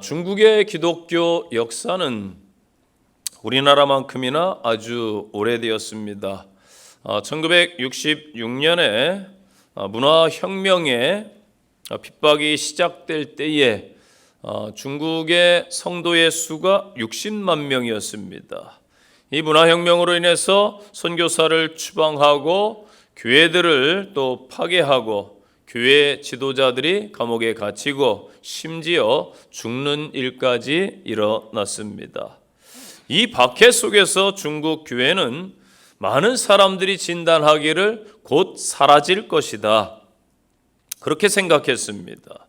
중국의 기독교 역사는 우리나라만큼이나 아주 오래되었습니다. 1966년에 문화혁명의 핍박이 시작될 때에 중국의 성도의 수가 60만 명이었습니다. 이 문화혁명으로 인해서 선교사를 추방하고 교회들을 또 파괴하고 교회 지도자들이 감옥에 갇히고 심지어 죽는 일까지 일어났습니다. 이 박해 속에서 중국 교회는 많은 사람들이 진단하기를 곧 사라질 것이다, 그렇게 생각했습니다.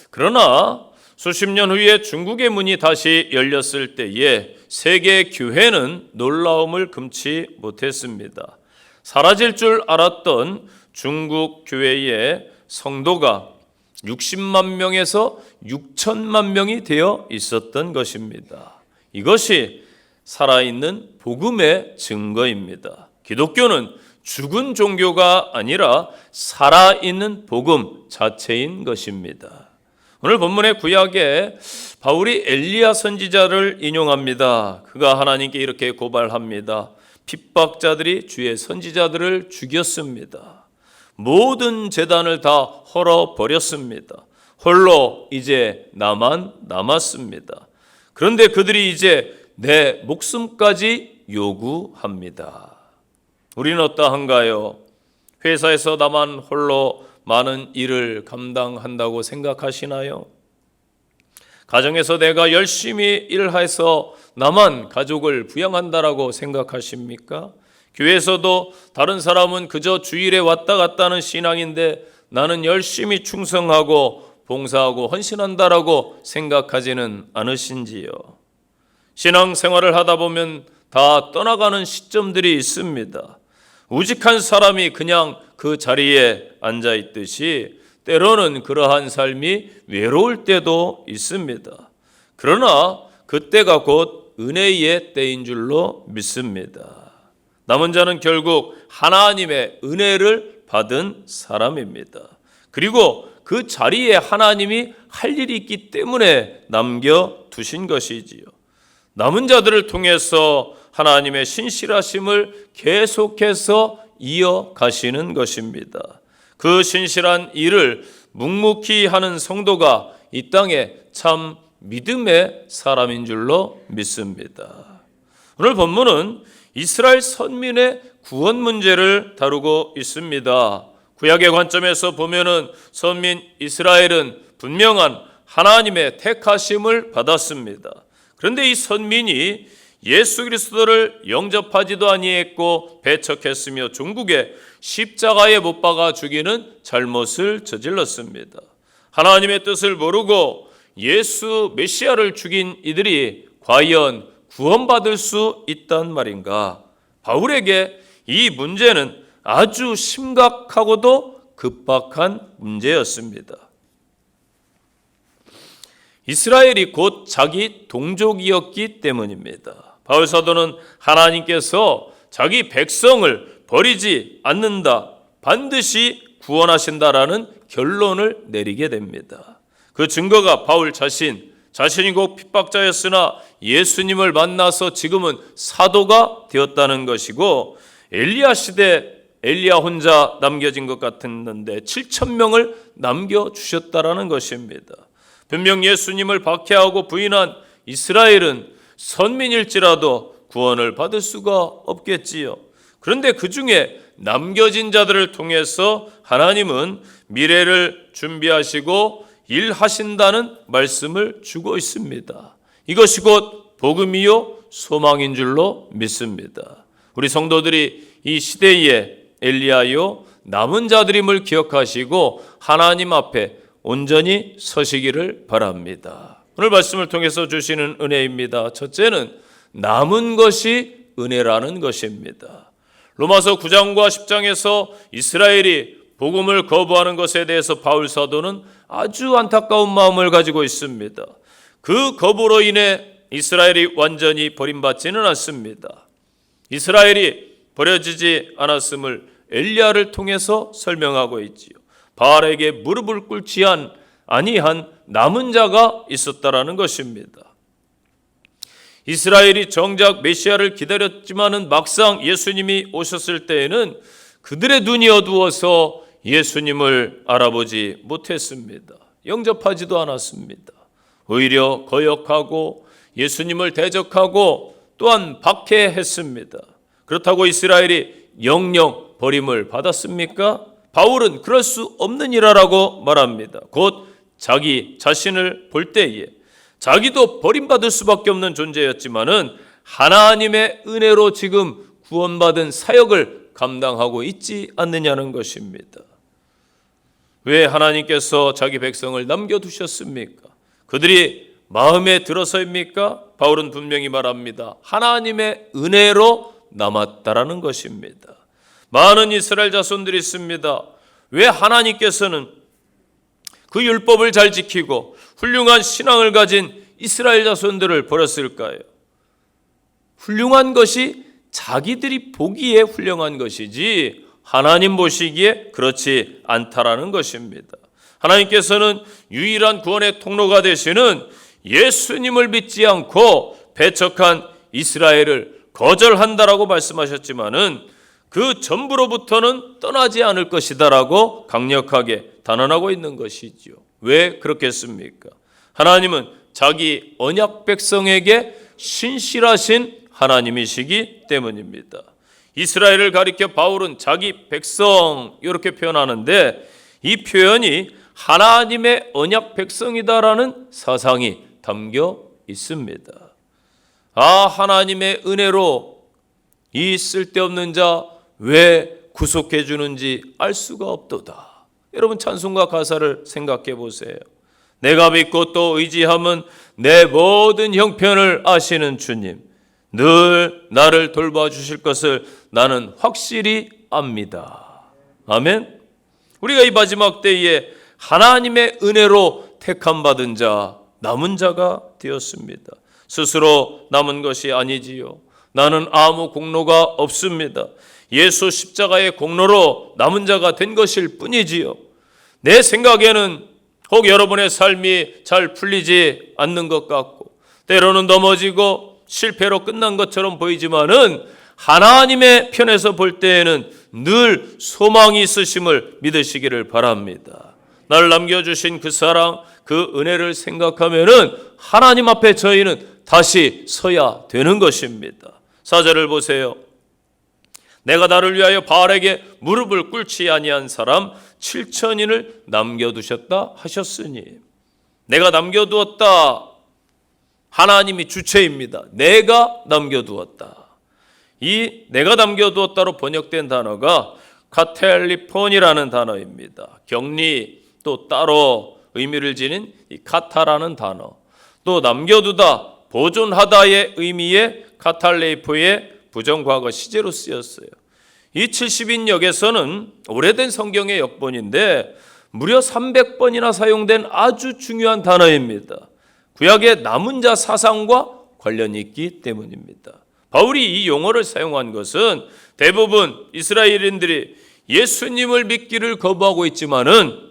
그러나 수십 년 후에 중국의 문이 다시 열렸을 때에 세계 교회는 놀라움을 금치 못했습니다. 사라질 줄 알았던 중국 교회의 성도가 60만 명에서 6천만 명이 되어 있었던 것입니다. 이것이 살아있는 복음의 증거입니다. 기독교는 죽은 종교가 아니라 살아있는 복음 자체인 것입니다. 오늘 본문의 구약에 바울이 엘리야 선지자를 인용합니다. 그가 하나님께 이렇게 고발합니다. 핍박자들이 주의 선지자들을 죽였습니다. 모든 제단을 다 헐어버렸습니다. 홀로 이제 나만 남았습니다. 그런데 그들이 이제 내 목숨까지 요구합니다. 우리는 어떠한가요? 회사에서 나만 홀로 많은 일을 감당한다고 생각하시나요? 가정에서 내가 열심히 일해서 나만 가족을 부양한다라고 생각하십니까? 교회에서도 다른 사람은 그저 주일에 왔다 갔다 하는 신앙인데 나는 열심히 충성하고 봉사하고 헌신한다라고 생각하지는 않으신지요? 신앙생활을 하다 보면 다 떠나가는 시점들이 있습니다. 우직한 사람이 그냥 그 자리에 앉아 있듯이 때로는 그러한 삶이 외로울 때도 있습니다. 그러나 그때가 곧 은혜의 때인 줄로 믿습니다. 남은 자는 결국 하나님의 은혜를 받은 사람입니다. 그리고 그 자리에 하나님이 할 일이 있기 때문에 남겨두신 것이지요. 남은 자들을 통해서 하나님의 신실하심을 계속해서 이어가시는 것입니다. 그 신실한 일을 묵묵히 하는 성도가 이 땅에 참 믿음의 사람인 줄로 믿습니다. 오늘 본문은 이스라엘 선민의 구원 문제를 다루고 있습니다. 구약의 관점에서 보면은 선민 이스라엘은 분명한 하나님의 택하심을 받았습니다. 그런데 이 선민이 예수 그리스도를 영접하지도 아니했고 배척했으며 중국에 십자가에 못 박아 죽이는 잘못을 저질렀습니다. 하나님의 뜻을 모르고 예수 메시아를 죽인 이들이 과연 구원받을 수 있단 말인가? 바울에게 이 문제는 아주 심각하고도 급박한 문제였습니다. 이스라엘이 곧 자기 동족이었기 때문입니다. 바울 사도는 하나님께서 자기 백성을 버리지 않는다, 반드시 구원하신다라는 결론을 내리게 됩니다. 그 증거가 바울 자신이 곧 핍박자였으나 예수님을 만나서 지금은 사도가 되었다는 것이고, 엘리야 시대 엘리야 혼자 남겨진 것 같았는데 7천 명을 남겨주셨다라는 것입니다. 분명 예수님을 박해하고 부인한 이스라엘은 선민일지라도 구원을 받을 수가 없겠지요. 그런데 그 중에 남겨진 자들을 통해서 하나님은 미래를 준비하시고 일하신다는 말씀을 주고 있습니다. 이것이 곧 복음이요 소망인 줄로 믿습니다. 우리 성도들이 이 시대에 엘리야요 남은 자들임을 기억하시고 하나님 앞에 온전히 서시기를 바랍니다. 오늘 말씀을 통해서 주시는 은혜입니다. 첫째는 남은 것이 은혜라는 것입니다. 로마서 9장과 10장에서 이스라엘이 복음을 거부하는 것에 대해서 바울 사도는 아주 안타까운 마음을 가지고 있습니다. 그 거부로 인해 이스라엘이 완전히 버림받지는 않습니다. 이스라엘이 버려지지 않았음을 엘리야를 통해서 설명하고 있지요. 바알에게 무릎을 꿇지 아니한 남은 자가 있었다라는 것입니다. 이스라엘이 정작 메시아를 기다렸지만은 막상 예수님이 오셨을 때에는 그들의 눈이 어두워서 예수님을 알아보지 못했습니다. 영접하지도 않았습니다. 오히려 거역하고 예수님을 대적하고 또한 박해했습니다. 그렇다고 이스라엘이 영영 버림을 받았습니까? 바울은 그럴 수 없는 일이라고 말합니다. 곧 자기 자신을 볼 때에 자기도 버림받을 수밖에 없는 존재였지만은 하나님의 은혜로 지금 구원받은 사역을 감당하고 있지 않느냐는 것입니다. 왜 하나님께서 자기 백성을 남겨두셨습니까? 그들이 마음에 들어서입니까? 바울은 분명히 말합니다. 하나님의 은혜로 남았다라는 것입니다. 많은 이스라엘 자손들이 있습니다. 왜 하나님께서는 그 율법을 잘 지키고 훌륭한 신앙을 가진 이스라엘 자손들을 버렸을까요? 훌륭한 것이 자기들이 보기에 훌륭한 것이지 하나님 보시기에 그렇지 않다라는 것입니다. 하나님께서는 유일한 구원의 통로가 되시는 예수님을 믿지 않고 배척한 이스라엘을 거절한다라고 말씀하셨지만은 그 전부로부터는 떠나지 않을 것이다라고 강력하게 단언하고 있는 것이지요. 왜 그렇겠습니까? 하나님은 자기 언약 백성에게 신실하신 하나님이시기 때문입니다. 이스라엘을 가리켜 바울은 자기 백성 이렇게 표현하는데 이 표현이 하나님의 언약 백성이다라는 사상이 담겨 있습니다. 하나님의 은혜로 이 쓸데없는 자 왜 구속해 주는지 알 수가 없도다. 여러분 찬송가 가사를 생각해 보세요. 내가 믿고 또 의지함은 내 모든 형편을 아시는 주님, 늘 나를 돌봐주실 것을 나는 확실히 압니다. 아멘. 우리가 이 마지막 때에 하나님의 은혜로 택함받은 자, 남은 자가 되었습니다. 스스로 남은 것이 아니지요. 나는 아무 공로가 없습니다. 예수 십자가의 공로로 남은 자가 된 것일 뿐이지요. 내 생각에는 혹 여러분의 삶이 잘 풀리지 않는 것 같고 때로는 넘어지고 실패로 끝난 것처럼 보이지만은 하나님의 편에서 볼 때에는 늘 소망이 있으심을 믿으시기를 바랍니다. 나를 남겨주신 그 사랑, 그 은혜를 생각하면은 하나님 앞에 저희는 다시 서야 되는 것입니다. 4절을 보세요. 내가 나를 위하여 바알에게 무릎을 꿇지 아니한 사람 7천인을 남겨두셨다 하셨으니, 내가 남겨두었다. 하나님이 주체입니다. 내가 남겨두었다. 이 내가 남겨두었다로 번역된 단어가 카텔리폰이라는 단어입니다. 격리 또 따로 의미를 지닌 이 카타라는 단어, 또 남겨두다, 보존하다의 의미의 카탈레이포의 부정과거 시제로 쓰였어요. 이 70인역에서는 오래된 성경의 역본인데 무려 300번이나 사용된 아주 중요한 단어입니다. 구약의 남은 자 사상과 관련이 있기 때문입니다. 바울이 이 용어를 사용한 것은 대부분 이스라엘인들이 예수님을 믿기를 거부하고 있지만은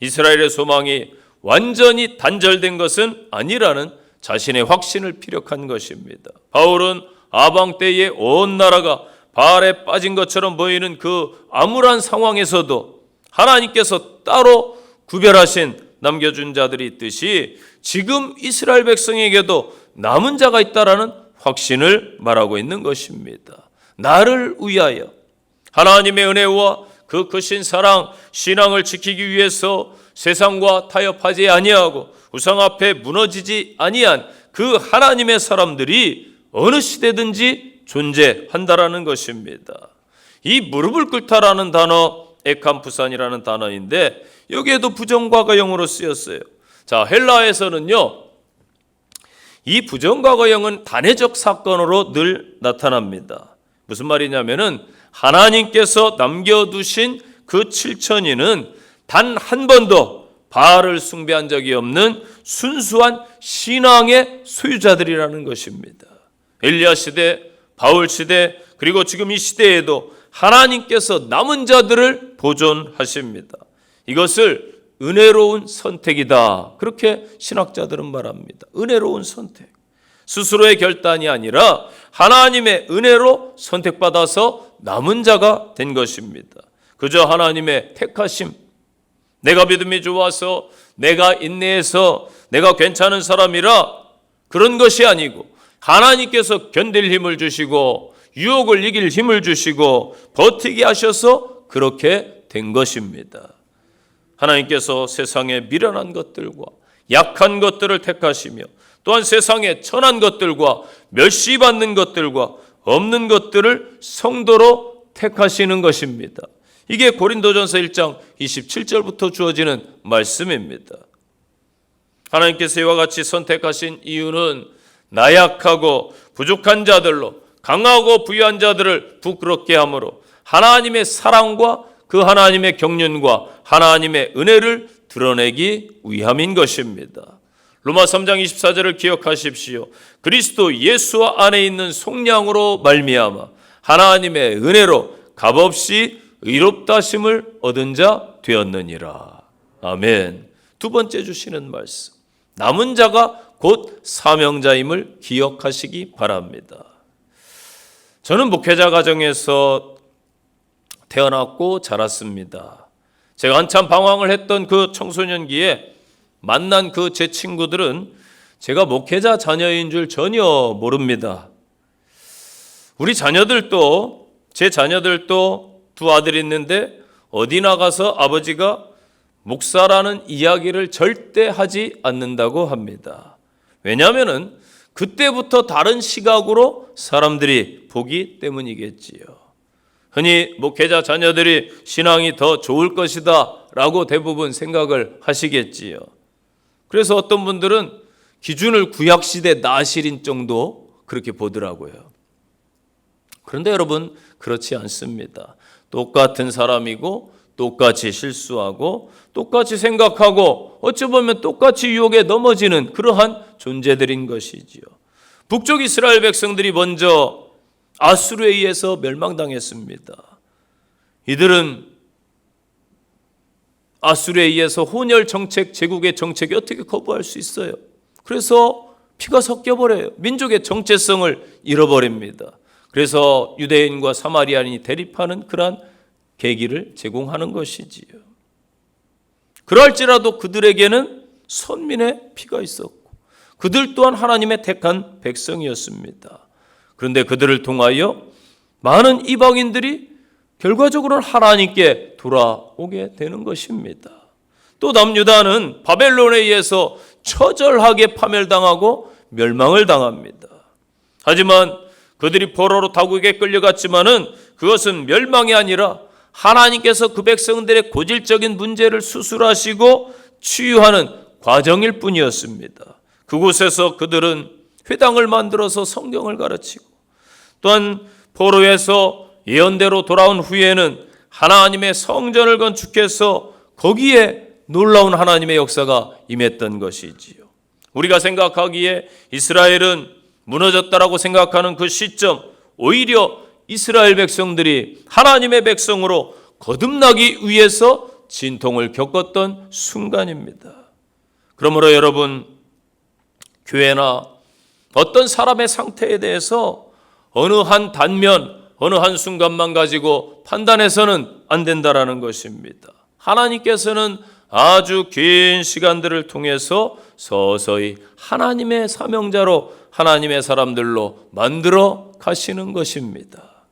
이스라엘의 소망이 완전히 단절된 것은 아니라는 자신의 확신을 피력한 것입니다. 바울은 아방 때에 온 나라가 바알에 빠진 것처럼 보이는 그 암울한 상황에서도 하나님께서 따로 구별하신 남겨준 자들이 있듯이 지금 이스라엘 백성에게도 남은 자가 있다라는 확신을 말하고 있는 것입니다. 나를 위하여 하나님의 은혜와 그 크신 사랑, 신앙을 지키기 위해서 세상과 타협하지 아니하고 우상 앞에 무너지지 아니한 그 하나님의 사람들이 어느 시대든지 존재한다라는 것입니다. 이 무릎을 꿇다라는 단어, 에캄푸산이라는 단어인데 여기에도 부정과거형으로 쓰였어요. 자, 헬라에서는요, 이 부정과거형은 단회적 사건으로 늘 나타납니다. 무슨 말이냐면은 하나님께서 남겨두신 그 7천인은 단 한 번도 바알을 숭배한 적이 없는 순수한 신앙의 소유자들이라는 것입니다. 엘리야 시대, 바울 시대, 그리고 지금 이 시대에도 하나님께서 남은 자들을 보존하십니다. 이것을 은혜로운 선택이다. 그렇게 신학자들은 말합니다. 은혜로운 선택. 스스로의 결단이 아니라 하나님의 은혜로 선택받아서 남은 자가 된 것입니다. 그저 하나님의 택하심, 내가 믿음이 좋아서, 내가 인내해서, 내가 괜찮은 사람이라 그런 것이 아니고 하나님께서 견딜 힘을 주시고 유혹을 이길 힘을 주시고 버티게 하셔서 그렇게 된 것입니다. 하나님께서 세상의 미련한 것들과 약한 것들을 택하시며 또한 세상의 천한 것들과 멸시받는 것들과 없는 것들을 성도로 택하시는 것입니다. 이게 고린도전서 1장 27절부터 주어지는 말씀입니다. 하나님께서 이와 같이 선택하신 이유는 나약하고 부족한 자들로 강하고 부유한 자들을 부끄럽게 함으로 하나님의 사랑과 그 하나님의 경륜과 하나님의 은혜를 드러내기 위함인 것입니다. 로마 3장 24절을 기억하십시오. 그리스도 예수 안에 있는 속량으로 말미암아 하나님의 은혜로 값없이 의롭다 하심을 얻은 자 되었느니라. 아멘. 두 번째 주시는 말씀, 남은 자가 곧 사명자임을 기억하시기 바랍니다. 저는 목회자 가정에서 태어났고 자랐습니다. 제가 한참 방황을 했던 그 청소년기에 만난 그 제 친구들은 제가 목회자 자녀인 줄 전혀 모릅니다. 우리 자녀들도, 제 자녀들도 두 아들이 있는데 어디 나가서 아버지가 목사라는 이야기를 절대 하지 않는다고 합니다. 왜냐하면 그때부터 다른 시각으로 사람들이 보기 때문이겠지요. 흔히 목회자 자녀들이 신앙이 더 좋을 것이다 라고 대부분 생각을 하시겠지요. 그래서 어떤 분들은 기준을 구약시대 나실인 정도 그렇게 보더라고요. 그런데 여러분, 그렇지 않습니다. 똑같은 사람이고 똑같이 실수하고 똑같이 생각하고 어찌 보면 똑같이 유혹에 넘어지는 그러한 존재들인 것이지요. 북쪽 이스라엘 백성들이 먼저 아수르에 의해서 멸망당했습니다. 이들은 아수르에 의해서 혼혈 정책, 제국의 정책이 어떻게 거부할 수 있어요? 그래서 피가 섞여버려요. 민족의 정체성을 잃어버립니다. 그래서 유대인과 사마리아인이 대립하는 그러한 계기를 제공하는 것이지요. 그럴지라도 그들에게는 선민의 피가 있었고 그들 또한 하나님의 택한 백성이었습니다. 그런데 그들을 통하여 많은 이방인들이 결과적으로는 하나님께 돌아오게 되는 것입니다. 또 남유다는 바벨론에 의해서 처절하게 파멸당하고 멸망을 당합니다. 하지만 그들이 포로로 다국에 끌려갔지만은 그것은 멸망이 아니라 하나님께서 그 백성들의 고질적인 문제를 수술하시고 치유하는 과정일 뿐이었습니다. 그곳에서 그들은 회당을 만들어서 성경을 가르치고 또한 포로에서 예언대로 돌아온 후에는 하나님의 성전을 건축해서 거기에 놀라운 하나님의 역사가 임했던 것이지요. 우리가 생각하기에 이스라엘은 무너졌다라고 생각하는 그 시점, 오히려 이스라엘 백성들이 하나님의 백성으로 거듭나기 위해서 진통을 겪었던 순간입니다. 그러므로 여러분, 교회나 어떤 사람의 상태에 대해서 어느 한 단면, 어느 한 순간만 가지고 판단해서는 안 된다라는 것입니다. 하나님께서는 아주 긴 시간들을 통해서 서서히 하나님의 사명자로 하나님의 사람들로 만들어 가시는 것입니다.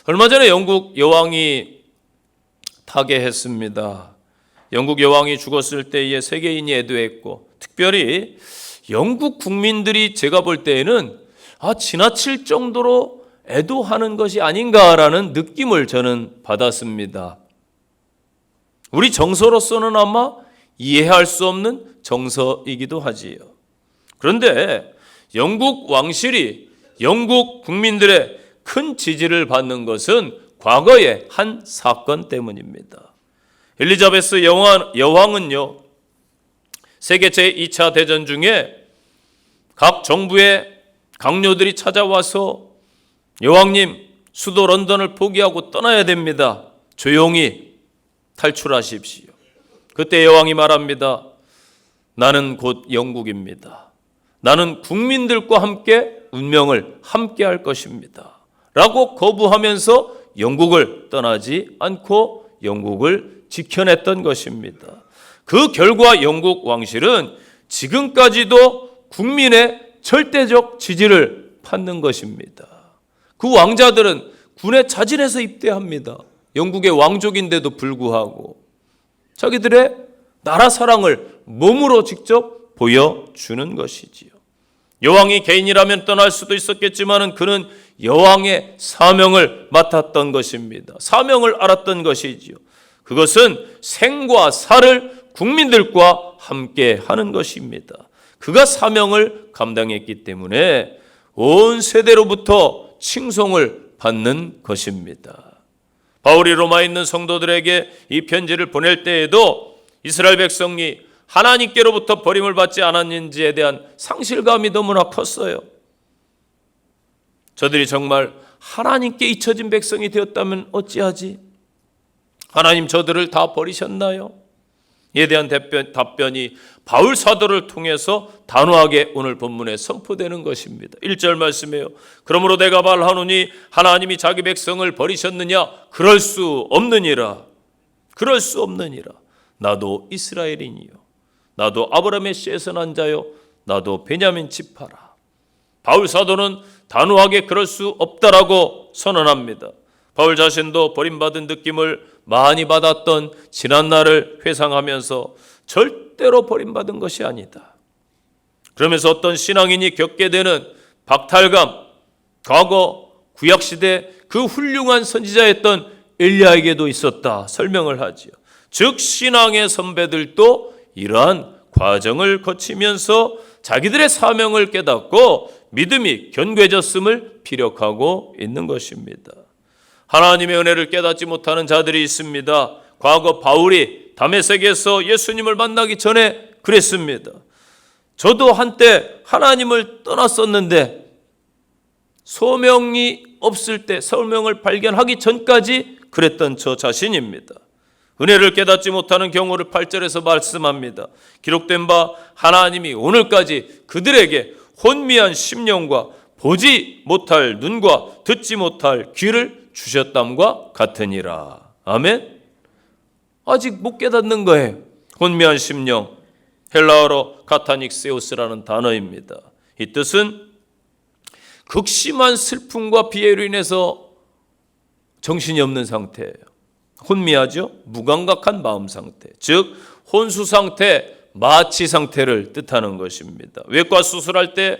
얼마 전에 영국 여왕이 타계했습니다. 영국 여왕이 죽었을 때에 세계인이 애도했고 특별히 영국 국민들이 제가 볼 때에는 지나칠 정도로 애도하는 것이 아닌가라는 느낌을 저는 받았습니다. 우리 정서로서는 아마 이해할 수 없는 정서이기도 하지요. 그런데 영국 왕실이 영국 국민들의 큰 지지를 받는 것은 과거의 한 사건 때문입니다. 엘리자베스 여왕은요, 세계 제2차 대전 중에 각 정부의 강요들이 찾아와서 여왕님, 수도 런던을 포기하고 떠나야 됩니다. 조용히 탈출하십시오. 그때 여왕이 말합니다. 나는 곧 영국입니다. 나는 국민들과 함께 운명을 함께 할 것입니다. 라고 거부하면서 영국을 떠나지 않고 영국을 지켜냈던 것입니다. 그 결과 영국 왕실은 지금까지도 국민의 절대적 지지를 받는 것입니다. 그 왕자들은 군에 자진해서 입대합니다. 영국의 왕족인데도 불구하고 자기들의 나라 사랑을 몸으로 직접 보여주는 것이지요. 여왕이 개인이라면 떠날 수도 있었겠지만 그는 여왕의 사명을 맡았던 것입니다. 사명을 알았던 것이지요. 그것은 생과 사를 국민들과 함께 하는 것입니다. 그가 사명을 감당했기 때문에 온 세대로부터 칭송을 받는 것입니다. 바울이 로마에 있는 성도들에게 이 편지를 보낼 때에도 이스라엘 백성이 하나님께로부터 버림을 받지 않았는지에 대한 상실감이 너무나 컸어요. 저들이 정말 하나님께 잊혀진 백성이 되었다면 어찌하지? 하나님 저들을 다 버리셨나요? 이에 대한 답변이 바울 사도를 통해서 단호하게 오늘 본문에 선포되는 것입니다. 1절 말씀이에요. 그러므로 내가 말하노니 하나님이 자기 백성을 버리셨느냐? 그럴 수 없느니라. 그럴 수 없느니라. 나도 이스라엘인이요. 나도 아브라함의 씨에서 난 자요. 나도 베냐민 지파라. 바울 사도는 단호하게 그럴 수 없다라고 선언합니다. 바울 자신도 버림받은 느낌을 많이 받았던 지난 날을 회상하면서 절대로 버림받은 것이 아니다. 그러면서 어떤 신앙인이 겪게 되는 박탈감, 과거 구약시대 그 훌륭한 선지자였던 엘리야에게도 있었다 설명을 하지요. 즉 신앙의 선배들도 이러한 과정을 거치면서 자기들의 사명을 깨닫고 믿음이 견고해졌음을 피력하고 있는 것입니다. 하나님의 은혜를 깨닫지 못하는 자들이 있습니다. 과거 바울이 다메섹에서 예수님을 만나기 전에 그랬습니다. 저도 한때 하나님을 떠났었는데 소명이 없을 때 소명을 발견하기 전까지 그랬던 저 자신입니다. 은혜를 깨닫지 못하는 경우를 8절에서 말씀합니다. 기록된 바 하나님이 오늘까지 그들에게 혼미한 심령과 보지 못할 눈과 듣지 못할 귀를 주셨담과 같으니라. 아멘. 아직 못 깨닫는 거예요. 혼미한 심령, 헬라어로 카타닉세우스라는 단어입니다. 이 뜻은 극심한 슬픔과 비애로 인해서 정신이 없는 상태예요. 혼미하죠? 무감각한 마음 상태, 즉 혼수 상태, 마취 상태를 뜻하는 것입니다. 외과 수술할 때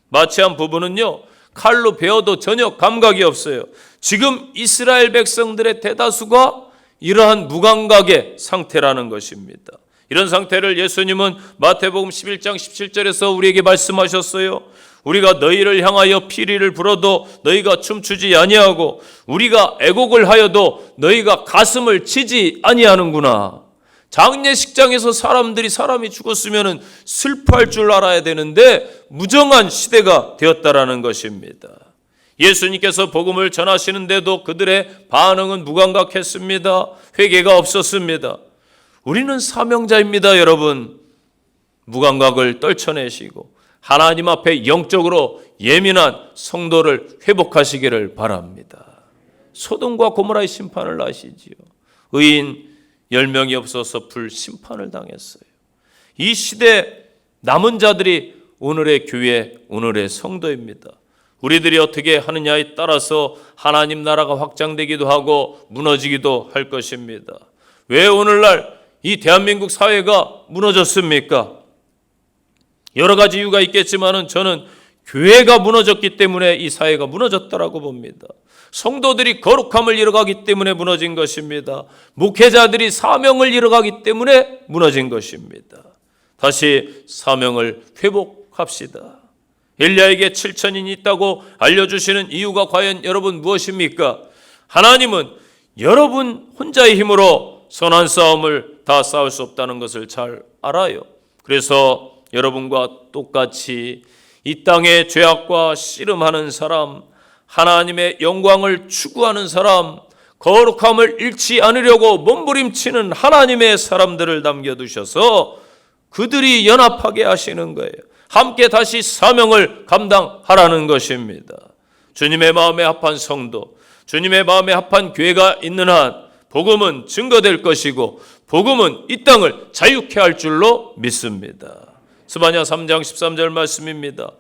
마취한 부분은요, 칼로 베어도 전혀 감각이 없어요. 지금 이스라엘 백성들의 대다수가 이러한 무감각의 상태라는 것입니다. 이런 상태를 예수님은 마태복음 11장 17절에서 우리에게 말씀하셨어요. 우리가 너희를 향하여 피리를 불어도 너희가 춤추지 아니하고 우리가 애곡을 하여도 너희가 가슴을 치지 아니하는구나. 장례식장에서 사람이 죽었으면 슬퍼할 줄 알아야 되는데 무정한 시대가 되었다라는 것입니다. 예수님께서 복음을 전하시는데도 그들의 반응은 무감각했습니다. 회개가 없었습니다. 우리는 사명자입니다, 여러분. 무감각을 떨쳐내시고 하나님 앞에 영적으로 예민한 성도를 회복하시기를 바랍니다. 소돔과 고모라의 심판을 아시지요. 의인 10명이 없어서 불심판을 당했어요. 이 시대 남은 자들이 오늘의 교회, 오늘의 성도입니다. 우리들이 어떻게 하느냐에 따라서 하나님 나라가 확장되기도 하고 무너지기도 할 것입니다. 왜 오늘날 이 대한민국 사회가 무너졌습니까? 여러 가지 이유가 있겠지만 저는 교회가 무너졌기 때문에 이 사회가 무너졌다라고 봅니다. 성도들이 거룩함을 잃어가기 때문에 무너진 것입니다. 목회자들이 사명을 잃어가기 때문에 무너진 것입니다. 다시 사명을 회복합시다. 엘리야에게 7천인이 있다고 알려주시는 이유가 과연 여러분 무엇입니까? 하나님은 여러분 혼자의 힘으로 선한 싸움을 다 싸울 수 없다는 것을 잘 알아요. 그래서 여러분과 똑같이 이 땅의 죄악과 씨름하는 사람, 하나님의 영광을 추구하는 사람, 거룩함을 잃지 않으려고 몸부림치는 하나님의 사람들을 남겨두셔서 그들이 연합하게 하시는 거예요. 함께 다시 사명을 감당하라는 것입니다. 주님의 마음에 합한 성도, 주님의 마음에 합한 교회가 있는 한 복음은 증거될 것이고 복음은 이 땅을 자유케 할 줄로 믿습니다. 스바냐 3장 13절 말씀입니다.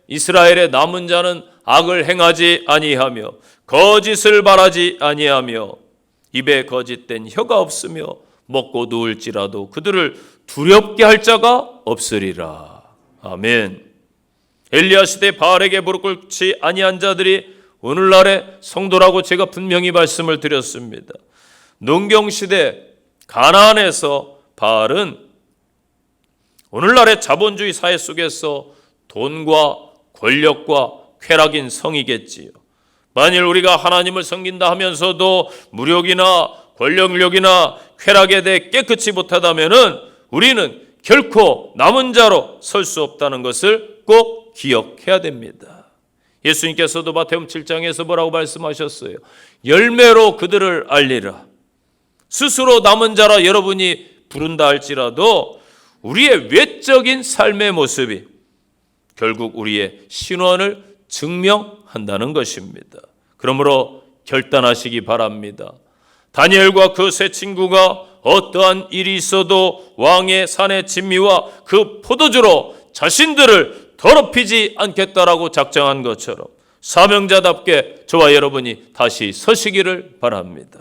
이스라엘의 남은 자는 악을 행하지 아니하며 거짓을 말하지 아니하며 입에 거짓된 혀가 없으며 먹고 누울지라도 그들을 두렵게 할 자가 없으리라. 아멘. 엘리야 시대 바알에게 무릎 꿇지 아니한 자들이 오늘날의 성도라고 제가 분명히 말씀을 드렸습니다. 농경시대 가나안에서 바알은 오늘날의 자본주의 사회 속에서 돈과 권력과 쾌락인 성이겠지요. 만일 우리가 하나님을 섬긴다 하면서도 무력이나 권력력이나 쾌락에 대해 깨끗이 못하다면 우리는 결코 남은 자로 설 수 없다는 것을 꼭 기억해야 됩니다. 예수님께서도 마태복음 7장에서 뭐라고 말씀하셨어요? 열매로 그들을 알리라. 스스로 남은 자라 여러분이 부른다 할지라도 우리의 외적인 삶의 모습이 결국 우리의 신원을 증명한다는 것입니다. 그러므로 결단하시기 바랍니다. 다니엘과 그 세 친구가 어떠한 일이 있어도 왕의 산의 진미와 그 포도주로 자신들을 더럽히지 않겠다라고 작정한 것처럼 사명자답게 저와 여러분이 다시 서시기를 바랍니다.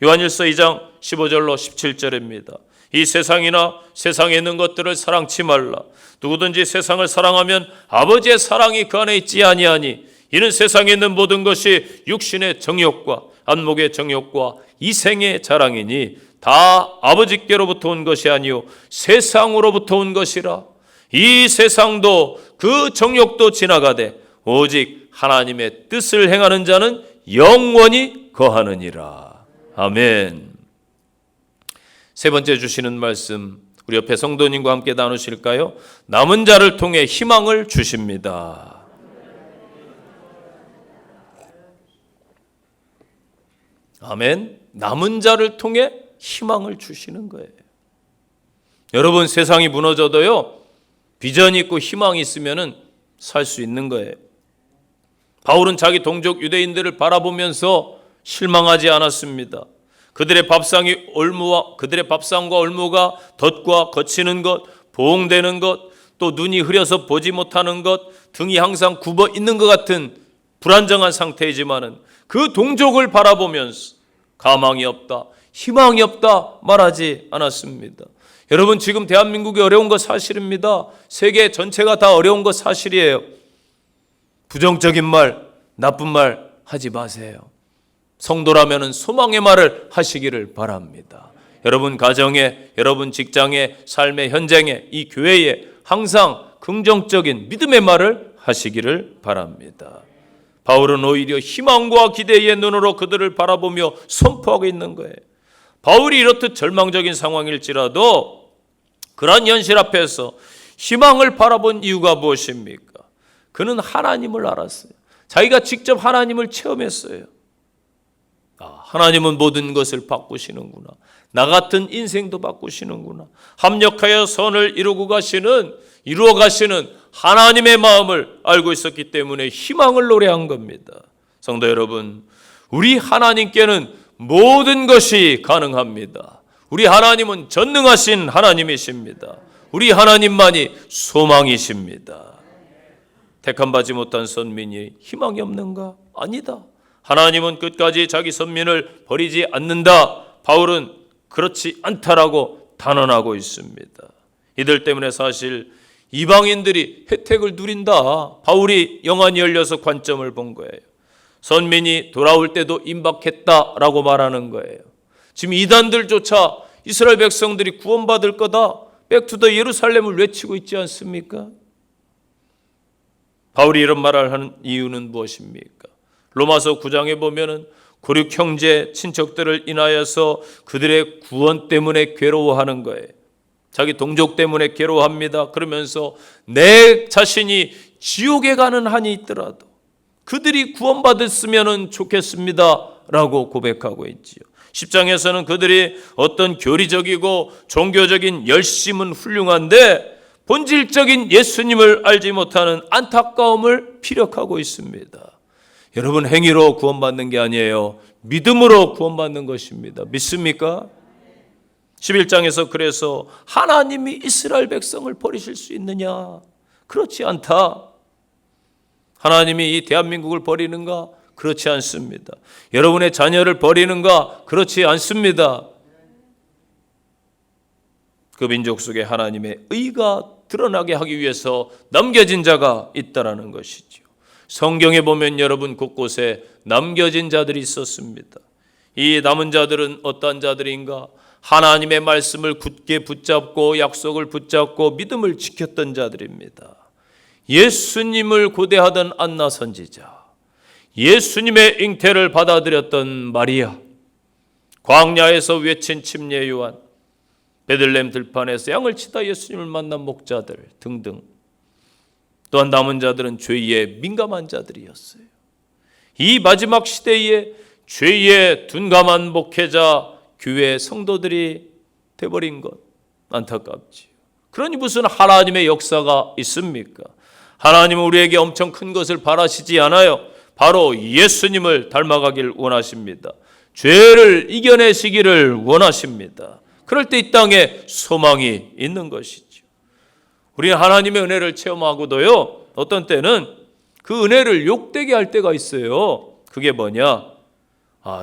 요한일서 2장 15절로 17절입니다. 이 세상이나 세상에 있는 것들을 사랑치 말라. 누구든지 세상을 사랑하면 아버지의 사랑이 그 안에 있지 아니하니 이는 세상에 있는 모든 것이 육신의 정욕과 안목의 정욕과 이생의 자랑이니 다 아버지께로부터 온 것이 아니요 세상으로부터 온 것이라. 이 세상도 그 정욕도 지나가되 오직 하나님의 뜻을 행하는 자는 영원히 거하느니라. 아멘. 세 번째 주시는 말씀 우리 옆에 성도님과 함께 나누실까요? 남은 자를 통해 희망을 주십니다. 아멘. 남은 자를 통해 희망을 주시는 거예요. 여러분 세상이 무너져도요 비전이 있고 희망이 있으면 살 수 있는 거예요. 바울은 자기 동족 유대인들을 바라보면서 실망하지 않았습니다. 그들의 밥상과 올무가 덫과 거치는 것, 보응되는 것, 또 눈이 흐려서 보지 못하는 것, 등이 항상 굽어 있는 것 같은 불안정한 상태이지만은 그 동족을 바라보면서 가망이 없다, 희망이 없다 말하지 않았습니다. 여러분 지금 대한민국이 어려운 거 사실입니다. 세계 전체가 다 어려운 거 사실이에요. 부정적인 말, 나쁜 말 하지 마세요. 성도라면 소망의 말을 하시기를 바랍니다. 여러분 가정에, 여러분 직장에, 삶의 현장에, 이 교회에 항상 긍정적인 믿음의 말을 하시기를 바랍니다. 바울은 오히려 희망과 기대의 눈으로 그들을 바라보며 선포하고 있는 거예요. 바울이 이렇듯 절망적인 상황일지라도 그러한 현실 앞에서 희망을 바라본 이유가 무엇입니까? 그는 하나님을 알았어요. 자기가 직접 하나님을 체험했어요. 하나님은 모든 것을 바꾸시는구나. 나 같은 인생도 바꾸시는구나. 합력하여 선을 이루어 가시는 하나님의 마음을 알고 있었기 때문에 희망을 노래한 겁니다. 성도 여러분, 우리 하나님께는 모든 것이 가능합니다. 우리 하나님은 전능하신 하나님이십니다. 우리 하나님만이 소망이십니다. 택함받지 못한 선민이 희망이 없는가? 아니다. 하나님은 끝까지 자기 선민을 버리지 않는다. 바울은 그렇지 않다라고 단언하고 있습니다. 이들 때문에 사실 이방인들이 혜택을 누린다. 바울이 영안이 열려서 관점을 본 거예요. 선민이 돌아올 때도 임박했다라고 말하는 거예요. 지금 이단들조차 이스라엘 백성들이 구원받을 거다. 백투더 예루살렘을 외치고 있지 않습니까? 바울이 이런 말을 하는 이유는 무엇입니까? 로마서 9장에 보면은 고륙 형제 친척들을 인하여서 그들의 구원 때문에 괴로워하는 거예요. 자기 동족 때문에 괴로워합니다. 그러면서 내 자신이 지옥에 가는 한이 있더라도 그들이 구원받았으면 좋겠습니다 라고 고백하고 있지요. 10장에서는 그들이 어떤 교리적이고 종교적인 열심은 훌륭한데 본질적인 예수님을 알지 못하는 안타까움을 피력하고 있습니다. 여러분, 행위로 구원받는 게 아니에요. 믿음으로 구원받는 것입니다. 믿습니까? 11장에서 그래서 하나님이 이스라엘 백성을 버리실 수 있느냐? 그렇지 않다. 하나님이 이 대한민국을 버리는가? 그렇지 않습니다. 여러분의 자녀를 버리는가? 그렇지 않습니다. 그 민족 속에 하나님의 의가 드러나게 하기 위해서 남겨진 자가 있다라는 것이죠. 성경에 보면 여러분 곳곳에 남겨진 자들이 있었습니다. 이 남은 자들은 어떠한 자들인가? 하나님의 말씀을 굳게 붙잡고 약속을 붙잡고 믿음을 지켰던 자들입니다. 예수님을 고대하던 안나 선지자, 예수님의 잉태를 받아들였던 마리아, 광야에서 외친 침례 요한, 베들레헴 들판에서 양을 치다 예수님을 만난 목자들 등등. 또한 남은 자들은 죄에 민감한 자들이었어요. 이 마지막 시대에 죄에 둔감한 목회자, 교회 성도들이 돼버린 것 안타깝지요. 그러니 무슨 하나님의 역사가 있습니까? 하나님은 우리에게 엄청 큰 것을 바라시지 않아요. 바로 예수님을 닮아가길 원하십니다. 죄를 이겨내시기를 원하십니다. 그럴 때 이 땅에 소망이 있는 것이죠. 우리는 하나님의 은혜를 체험하고도요, 어떤 때는 그 은혜를 욕되게 할 때가 있어요. 그게 뭐냐?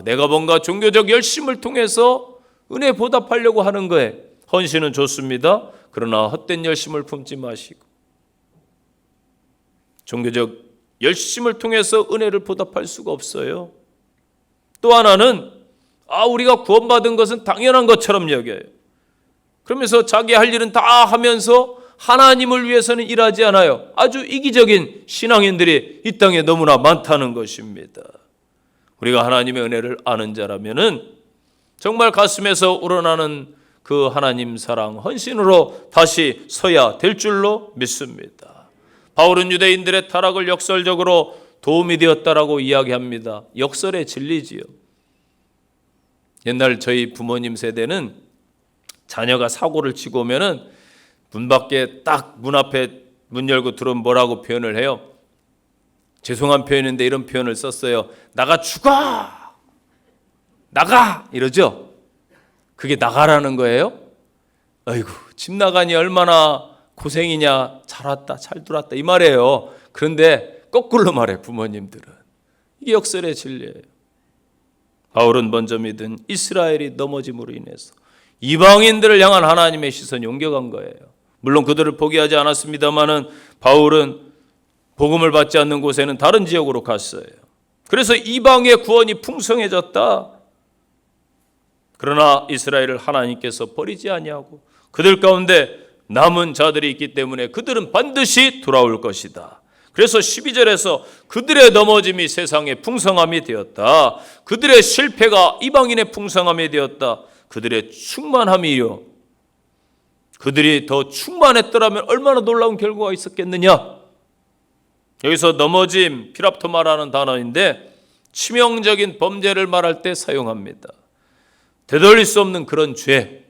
내가 뭔가 종교적 열심을 통해서 은혜 보답하려고 하는 거에 헌신은 좋습니다. 그러나 헛된 열심을 품지 마시고 종교적 열심을 통해서 은혜를 보답할 수가 없어요. 또 하나는 우리가 구원받은 것은 당연한 것처럼 여겨요. 그러면서 자기 할 일은 다 하면서 하나님을 위해서는 일하지 않아요. 아주 이기적인 신앙인들이 이 땅에 너무나 많다는 것입니다. 우리가 하나님의 은혜를 아는 자라면은 정말 가슴에서 우러나는 그 하나님 사랑, 헌신으로 다시 서야 될 줄로 믿습니다. 바울은 유대인들의 타락을 역설적으로 도움이 되었다라고 이야기합니다. 역설의 진리지요. 옛날 저희 부모님 세대는 자녀가 사고를 치고 오면은 문 밖에 딱 문 앞에 문 열고 들어오면 뭐라고 표현을 해요? 죄송한 표현인데 이런 표현을 썼어요. 나가 죽어! 나가! 이러죠? 그게 나가라는 거예요? 아이고, 집 나가니 얼마나 고생이냐. 잘 왔다, 잘 들어왔다 이 말이에요. 그런데 거꾸로 말해 부모님들은. 이게 역설의 진리예요. 바울은 먼저 믿은 이스라엘이 넘어짐으로 인해서 이방인들을 향한 하나님의 시선이 옮겨간 거예요. 물론 그들을 포기하지 않았습니다마는 바울은 복음을 받지 않는 곳에는 다른 지역으로 갔어요. 그래서 이방의 구원이 풍성해졌다. 그러나 이스라엘을 하나님께서 버리지 아니하고 그들 가운데 남은 자들이 있기 때문에 그들은 반드시 돌아올 것이다. 그래서 12절에서 그들의 넘어짐이 세상의 풍성함이 되었다. 그들의 실패가 이방인의 풍성함이 되었다. 그들의 충만함이요. 그들이 더 충만했더라면 얼마나 놀라운 결과가 있었겠느냐. 여기서 넘어짐, 피랍토마라는 단어인데 치명적인 범죄를 말할 때 사용합니다. 되돌릴 수 없는 그런 죄.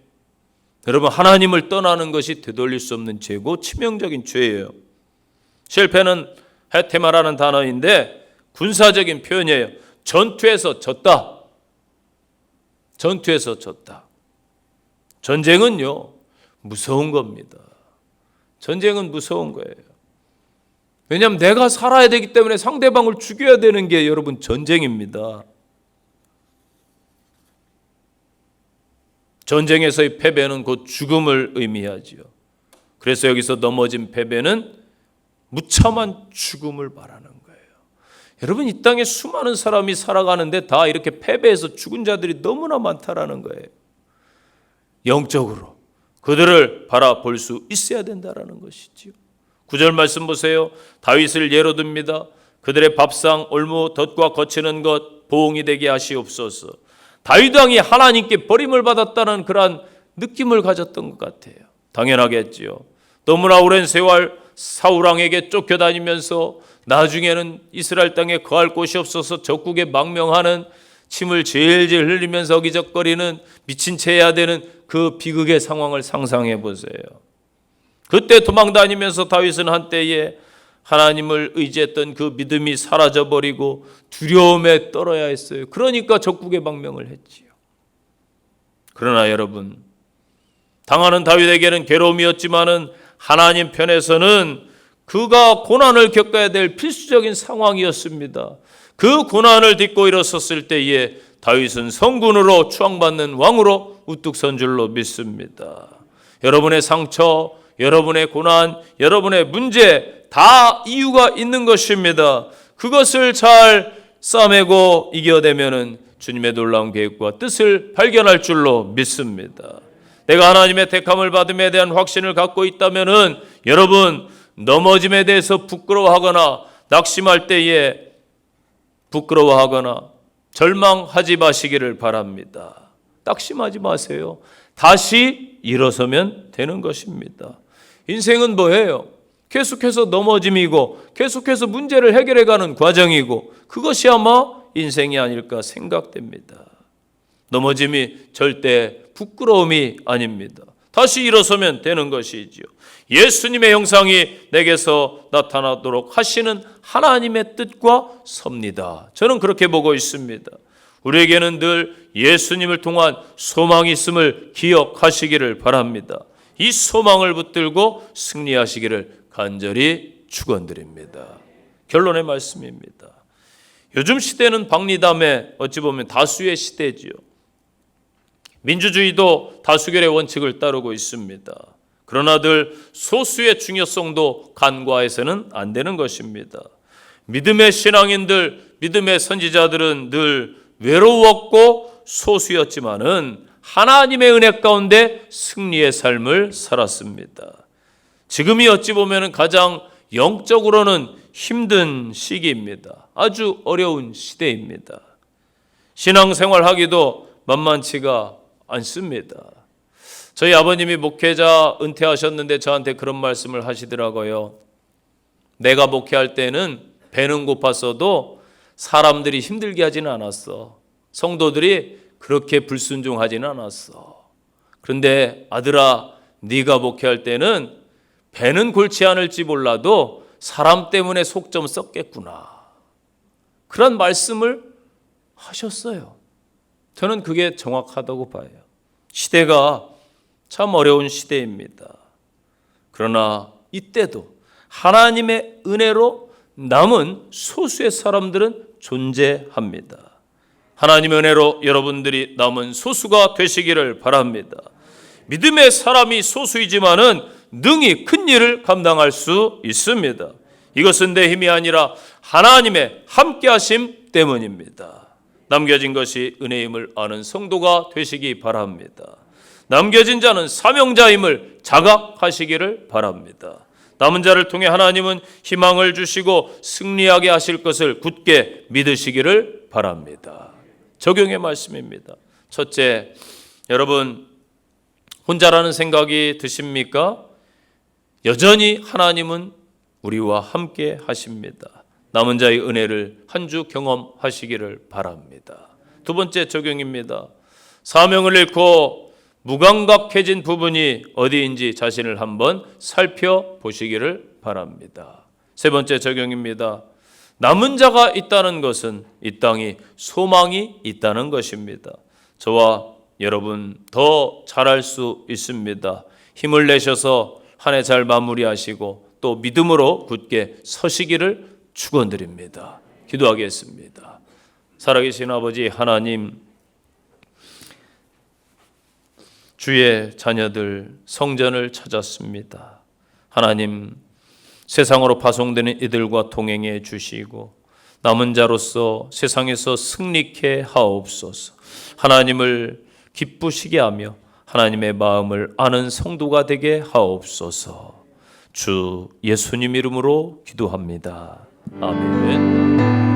여러분, 하나님을 떠나는 것이 되돌릴 수 없는 죄고 치명적인 죄예요. 실패는 헤테마라는 단어인데 군사적인 표현이에요. 전투에서 졌다. 전투에서 졌다. 전쟁은요, 무서운 겁니다. 전쟁은 무서운 거예요. 왜냐하면 내가 살아야 되기 때문에 상대방을 죽여야 되는 게 여러분 전쟁입니다. 전쟁에서의 패배는 곧 죽음을 의미하지요. 그래서 여기서 넘어진 패배는 무참한 죽음을 말하는 거예요. 여러분, 이 땅에 수많은 사람이 살아가는데 다 이렇게 패배해서 죽은 자들이 너무나 많다라는 거예요. 영적으로 그들을 바라볼 수 있어야 된다라는 것이지요. 9절 말씀 보세요. 다윗을 예로 듭니다. 그들의 밥상, 올무, 덫과 거치는 것 보응이 되게 하시옵소서. 다윗 왕이 하나님께 버림을 받았다는 그러한 느낌을 가졌던 것 같아요. 당연하겠지요. 너무나 오랜 세월 사울 왕에게 쫓겨다니면서 나중에는 이스라엘 땅에 거할 곳이 없어서 적국에 망명하는 침을 질질 흘리면서 기적거리는 미친 채 해야 되는 그 비극의 상황을 상상해 보세요. 그때 도망다니면서 다윗은 한때에 하나님을 의지했던 그 믿음이 사라져버리고 두려움에 떨어야 했어요. 그러니까 적국의 망명을 했지요. 그러나 여러분, 당하는 다윗에게는 괴로움이었지만은 하나님 편에서는 그가 고난을 겪어야 될 필수적인 상황이었습니다. 그 고난을 딛고 일어섰을 때에 다윗은 성군으로 추앙받는 왕으로 우뚝 선 줄로 믿습니다. 여러분의 상처, 여러분의 고난, 여러분의 문제 다 이유가 있는 것입니다. 그것을 잘 싸매고 이겨내면은 주님의 놀라운 계획과 뜻을 발견할 줄로 믿습니다. 내가 하나님의 택함을 받음에 대한 확신을 갖고 있다면은 여러분, 넘어짐에 대해서 부끄러워하거나 낙심할 때에 부끄러워하거나 절망하지 마시기를 바랍니다. 낙심하지 마세요. 다시 일어서면 되는 것입니다. 인생은 뭐예요? 계속해서 넘어짐이고 계속해서 문제를 해결해가는 과정이고 그것이 아마 인생이 아닐까 생각됩니다. 넘어짐이 절대 부끄러움이 아닙니다. 다시 일어서면 되는 것이지요. 예수님의 형상이 내게서 나타나도록 하시는 하나님의 뜻과 섭니다. 저는 그렇게 보고 있습니다. 우리에게는 늘 예수님을 통한 소망이 있음을 기억하시기를 바랍니다. 이 소망을 붙들고 승리하시기를 간절히 축원드립니다. 결론의 말씀입니다. 요즘 시대는 박리담의 어찌 보면 다수의 시대지요. 민주주의도 다수결의 원칙을 따르고 있습니다. 그러나 늘 소수의 중요성도 간과해서는 안 되는 것입니다. 믿음의 신앙인들, 믿음의 선지자들은 늘 외로웠고 소수였지만은 하나님의 은혜 가운데 승리의 삶을 살았습니다. 지금이 어찌 보면 가장 영적으로는 힘든 시기입니다. 아주 어려운 시대입니다. 신앙생활 하기도 만만치가 않습니다. 저희 아버님이 목회자 은퇴하셨는데 저한테 그런 말씀을 하시더라고요. 내가 목회할 때는 배는 고팠어도 사람들이 힘들게 하지는 않았어. 성도들이 그렇게 불순종하지는 않았어. 그런데 아들아, 네가 목회할 때는 배는 골치 않을지 몰라도 사람 때문에 속 좀 썩겠구나. 그런 말씀을 하셨어요. 저는 그게 정확하다고 봐요. 시대가 참 어려운 시대입니다. 그러나 이때도 하나님의 은혜로 남은 소수의 사람들은 존재합니다. 하나님의 은혜로 여러분들이 남은 소수가 되시기를 바랍니다. 믿음의 사람이 소수이지만은 능히 큰 일을 감당할 수 있습니다. 이것은 내 힘이 아니라 하나님의 함께하심 때문입니다. 남겨진 것이 은혜임을 아는 성도가 되시기 바랍니다. 남겨진 자는 사명자임을 자각하시기를 바랍니다. 남은 자를 통해 하나님은 희망을 주시고 승리하게 하실 것을 굳게 믿으시기를 바랍니다. 적용의 말씀입니다. 첫째, 여러분 혼자라는 생각이 드십니까? 여전히 하나님은 우리와 함께 하십니다. 남은 자의 은혜를 한 주 경험하시기를 바랍니다. 두 번째 적용입니다. 사명을 잃고 무감각해진 부분이 어디인지 자신을 한번 살펴보시기를 바랍니다. 세 번째 적용입니다. 남은 자가 있다는 것은 이 땅이 소망이 있다는 것입니다. 저와 여러분 더 잘할 수 있습니다. 힘을 내셔서 한 해 잘 마무리하시고 또 믿음으로 굳게 서시기를 축원드립니다. 기도하겠습니다. 살아계신 아버지 하나님, 주의 자녀들 성전을 찾았습니다. 하나님, 세상으로 파송되는 이들과 동행해 주시고 남은 자로서 세상에서 승리케 하옵소서. 하나님을 기쁘시게 하며 하나님의 마음을 아는 성도가 되게 하옵소서. 주 예수님 이름으로 기도합니다. 아멘.